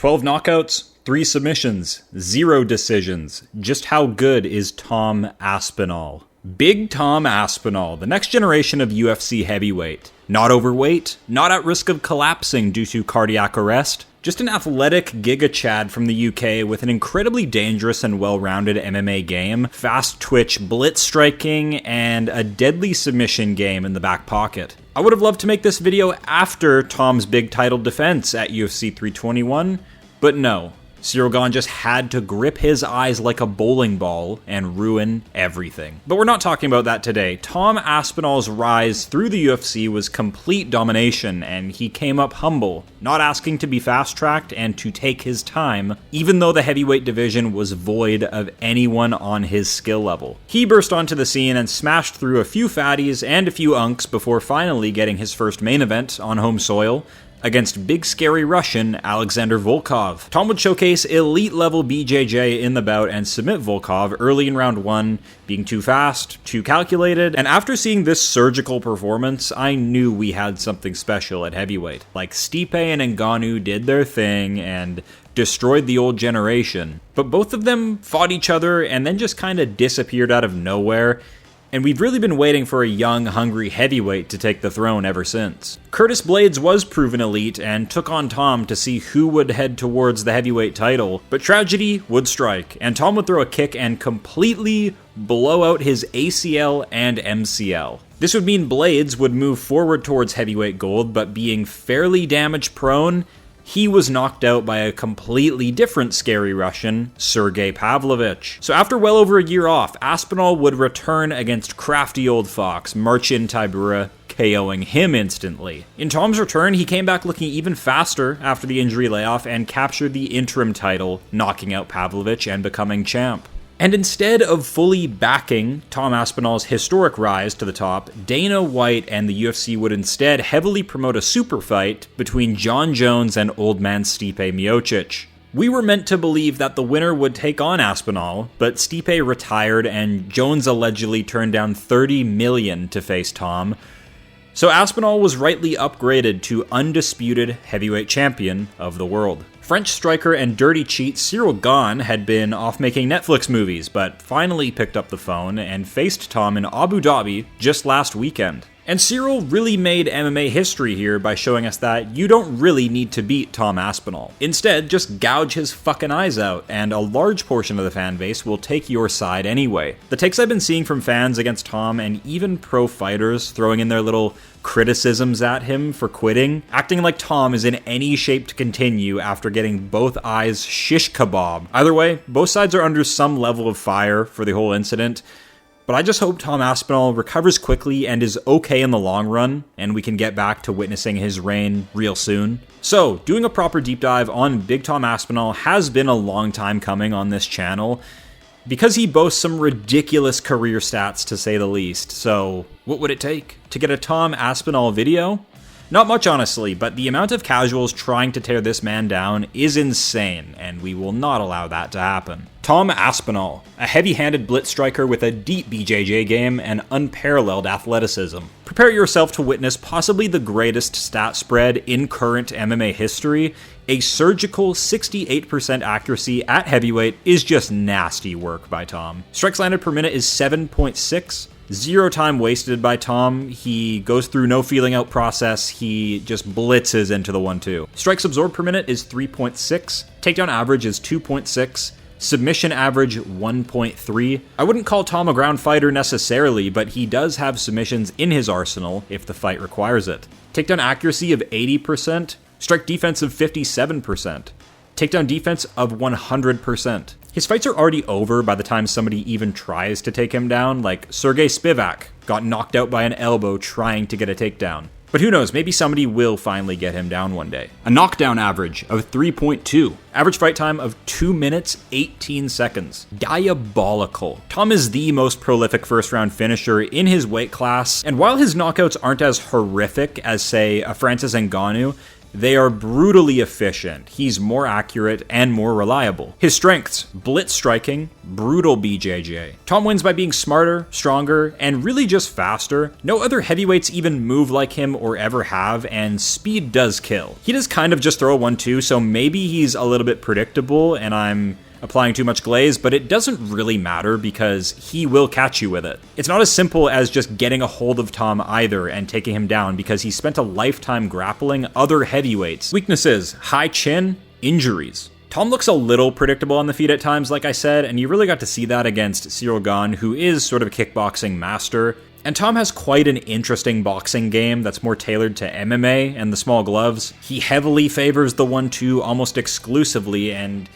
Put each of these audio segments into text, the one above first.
12 knockouts, 3 submissions, 0 decisions. Just how good is Tom Aspinall? Big Tom Aspinall, the next generation of UFC heavyweight. Not overweight, not at risk of collapsing due to cardiac arrest, just an athletic Giga Chad from the UK with an incredibly dangerous and well-rounded MMA game, fast twitch blitz striking, and a deadly submission game in the back pocket. I would have loved to make this video after Tom's big title defense at UFC 321, but no. Cyril Gane just had to grip his eyes like a bowling ball and ruin everything. But we're not talking about that today. Tom Aspinall's rise through the UFC was complete domination, and he came up humble, not asking to be fast-tracked and to take his time, even though the heavyweight division was void of anyone on his skill level. He burst onto the scene and smashed through a few fatties and a few unks before finally getting his first main event on home soil against big scary Russian Alexander Volkov. Tom would showcase elite-level BJJ in the bout and submit Volkov early in round 1, being too fast, too calculated, and after seeing this surgical performance, I knew we had something special at heavyweight. Like Stipe and Ngannou did their thing and destroyed the old generation, but both of them fought each other and then just kinda disappeared out of nowhere, and we've really been waiting for a young, hungry heavyweight to take the throne ever since. Curtis Blaydes was proven elite and took on Tom to see who would head towards the heavyweight title, but tragedy would strike, and Tom would throw a kick and completely blow out his ACL and MCL. This would mean Blaydes would move forward towards heavyweight gold, but being fairly damage prone, he was knocked out by a completely different scary Russian, Sergey Pavlovich. So after well over a year off, Aspinall would return against crafty old fox Marcin Tybura, KOing him instantly. In Tom's return, he came back looking even faster after the injury layoff and captured the interim title, knocking out Pavlovich and becoming champ. And instead of fully backing Tom Aspinall's historic rise to the top, Dana White and the UFC would instead heavily promote a super fight between jonjones and old man Stipe Miocic. We were meant to believe that the winner would take on Aspinall, but Stipe retired and Jones allegedly turned down $30 million to face Tom. So Aspinall was rightly upgraded to undisputed heavyweight champion of the world. French striker and dirty cheat Cyril Gane had been off making Netflix movies, but finally picked up the phone and faced Tom in Abu Dhabi just last weekend. And Cyril really made MMA history here by showing us that you don't really need to beat Tom Aspinall. Instead, just gouge his fucking eyes out, and a large portion of the fan base will take your side anyway. The takes I've been seeing from fans against Tom, and even pro fighters throwing in their little criticisms at him for quitting, acting like Tom is in any shape to continue after getting both eyes shish kebab. Either way, both sides are under some level of fire for the whole incident, but I just hope Tom Aspinall recovers quickly and is okay in the long run, and we can get back to witnessing his reign real soon. So, doing a proper deep dive on Big Tom Aspinall has been a long time coming on this channel, because he boasts some ridiculous career stats to say the least. So, what would it take to get a Tom Aspinall video? Not much, honestly, but the amount of casuals trying to tear this man down is insane, and we will not allow that to happen. Tom Aspinall, a heavy-handed blitz striker with a deep BJJ game and unparalleled athleticism. Prepare yourself to witness possibly the greatest stat spread in current MMA history. A surgical 68% accuracy at heavyweight is just nasty work by Tom. Strikes landed per minute is 7.6. Zero time wasted by Tom. He goes through no feeling out process. He just blitzes into the 1-2. Strikes absorbed per minute is 3.6. Takedown average is 2.6. Submission average 1.3. I wouldn't call Tom a ground fighter necessarily, but he does have submissions in his arsenal if the fight requires it. Takedown accuracy of 80%. Strike defense of 57%. Takedown defense of 100%. His fights are already over by the time somebody even tries to take him down, like Sergey Spivak got knocked out by an elbow trying to get a takedown. But who knows, maybe somebody will finally get him down one day. A knockdown average of 3.2. Average fight time of 2 minutes, 18 seconds. Diabolical. Tom is the most prolific first-round finisher in his weight class, and while his knockouts aren't as horrific as, say, a Francis Ngannou, They are brutally efficient. He's more accurate and more reliable. His strengths: blitz striking, brutal BJJ. Tom wins by being smarter, stronger, and really just faster. No other heavyweights even move like him or ever have, and speed does kill. He does kind of just throw a 1-2, so maybe he's a little bit predictable and I'm applying too much glaze, but it doesn't really matter because he will catch you with it. It's not as simple as just getting a hold of Tom either and taking him down because he spent a lifetime grappling other heavyweights. Weaknesses: high chin, injuries. Tom looks a little predictable on the feet at times, like I said, and you really got to see that against Cyril Gane, who is sort of a kickboxing master. And Tom has quite an interesting boxing game that's more tailored to MMA and the small gloves. He heavily favors the 1-2 almost exclusively, and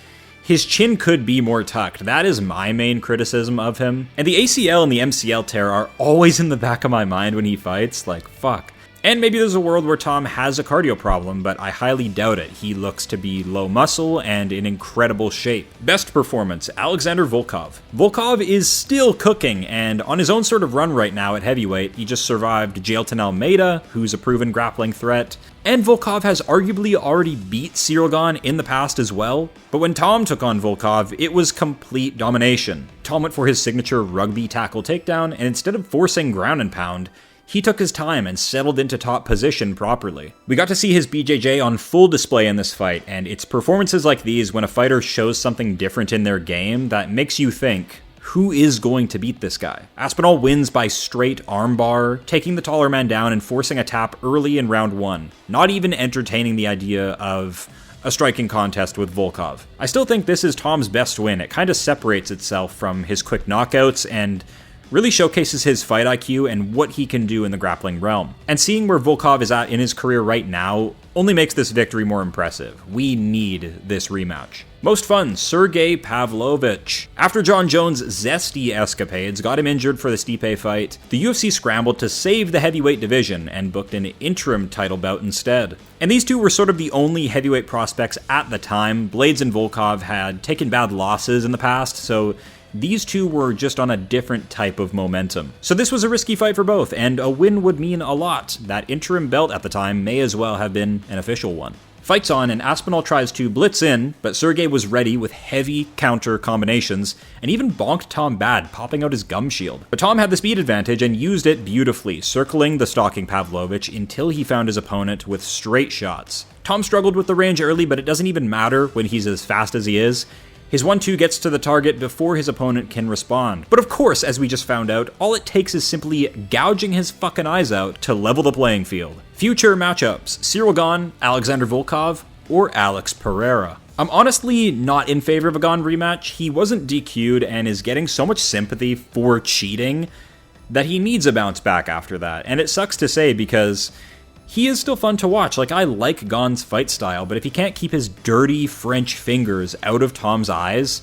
his chin could be more tucked. That is my main criticism of him. And the ACL and the MCL tear are always in the back of my mind when he fights, like, fuck. And maybe there's a world where Tom has a cardio problem, but I highly doubt it. He looks to be low muscle and in incredible shape. Best performance: Alexander Volkov. Volkov is still cooking, and on his own sort of run right now at heavyweight. He just survived Jailton Almeida, who's a proven grappling threat. And Volkov has arguably already beat Cyril Gane in the past as well. But when Tom took on Volkov, it was complete domination. Tom went for his signature rugby tackle takedown, and instead of forcing ground and pound, he took his time and settled into top position properly. We got to see his BJJ on full display in this fight, and it's performances like these when a fighter shows something different in their game that makes you think, who is going to beat this guy? Aspinall wins by straight armbar, taking the taller man down and forcing a tap early in round 1, not even entertaining the idea of a striking contest with Volkov. I still think this is Tom's best win. It kind of separates itself from his quick knockouts and really showcases his fight IQ and what he can do in the grappling realm. And seeing where Volkov is at in his career right now only makes this victory more impressive. We need this rematch. Most fun: Sergey Pavlovich. After jonjones' zesty escapades got him injured for the Stipe fight, the UFC scrambled to save the heavyweight division and booked an interim title bout instead. And these two were sort of the only heavyweight prospects at the time. Blades and Volkov had taken bad losses in the past, so these two were just on a different type of momentum. So this was a risky fight for both, and a win would mean a lot. That interim belt at the time may as well have been an official one. Fight's on, and Aspinall tries to blitz in, but Sergey was ready with heavy counter combinations, and even bonked Tom bad, popping out his gum shield. But Tom had the speed advantage and used it beautifully, circling the stalking Pavlovich until he found his opponent with straight shots. Tom struggled with the range early, but it doesn't even matter when he's as fast as he is. His 1-2 gets to the target before his opponent can respond. But of course, as we just found out, all it takes is simply gouging his fucking eyes out to level the playing field. Future matchups: Cyril Gane, Alexander Volkov, or Alex Pereira. I'm honestly not in favor of a Gane rematch. He wasn't DQ'd and is getting so much sympathy for cheating that he needs a bounce back after that. And it sucks to say because he is still fun to watch. Like, I like Gane's fight style, but if he can't keep his dirty French fingers out of Tom's eyes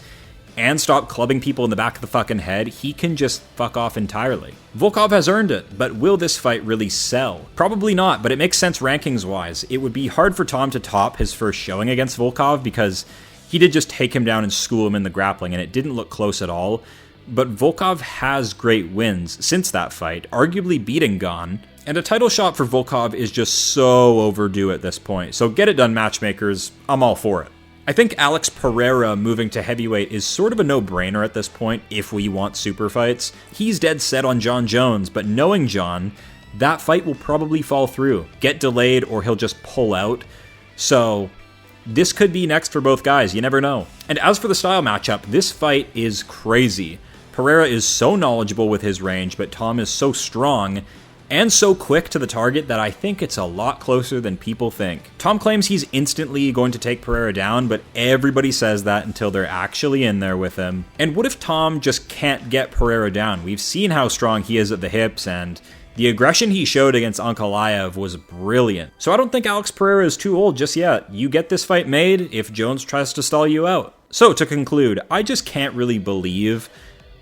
and stop clubbing people in the back of the fucking head, he can just fuck off entirely. Volkov has earned it, but will this fight really sell? Probably not, but it makes sense rankings-wise. It would be hard for Tom to top his first showing against Volkov because he did just take him down and school him in the grappling, and it didn't look close at all. But Volkov has great wins since that fight, arguably beating Gane. And a title shot for Volkov is just so overdue at this point, so get it done, matchmakers. I'm all for it. I think Alex Pereira moving to heavyweight is sort of a no-brainer at this point if we want super fights. He's dead set on jonjones, but knowing John, that fight will probably fall through, get delayed, or he'll just pull out. So this could be next for both guys, you never know. And as for the style matchup, this fight is crazy. Pereira is so knowledgeable with his range, but Tom is so strong and so quick to the target that I think it's a lot closer than people think. Tom claims he's instantly going to take Pereira down, but everybody says that until they're actually in there with him. And what if Tom just can't get Pereira down? We've seen how strong he is at the hips, and the aggression he showed against Ankalaev was brilliant. So I don't think Alex Pereira is too old just yet. You get this fight made if Jones tries to stall you out. So to conclude, I just can't really believe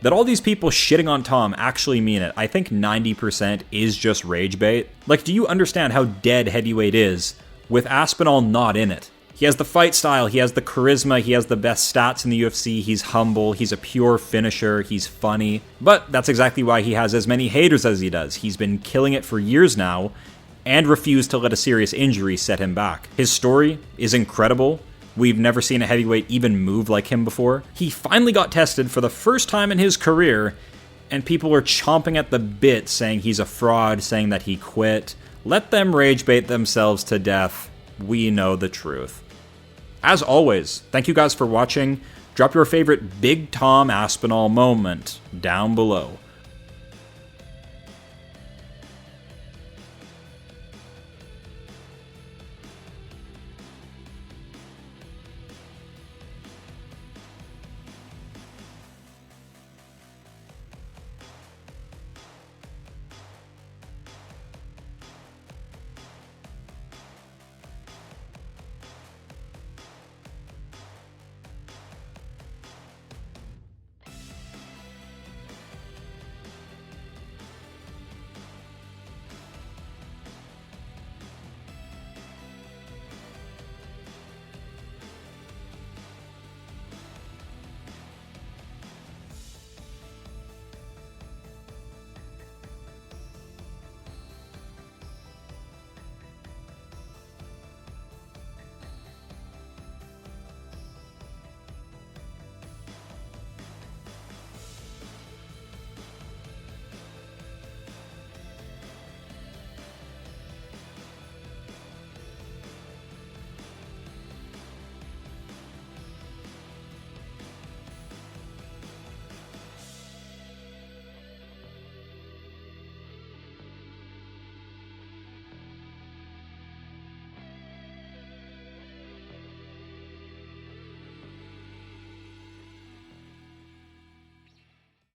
that all these people shitting on Tom actually mean it. I think 90% is just rage bait. Like, do you understand how dead heavyweight is with Aspinall not in it? He has the fight style, he has the charisma, he has the best stats in the UFC, he's humble, he's a pure finisher, he's funny. But that's exactly why he has as many haters as he does. He's been killing it for years now, and refused to let a serious injury set him back. His story is incredible. We've never seen a heavyweight even move like him before. He finally got tested for the first time in his career, and people are chomping at the bit saying he's a fraud, saying that he quit. Let them rage bait themselves to death. We know the truth. As always, thank you guys for watching. Drop your favorite Big Tom Aspinall moment down below.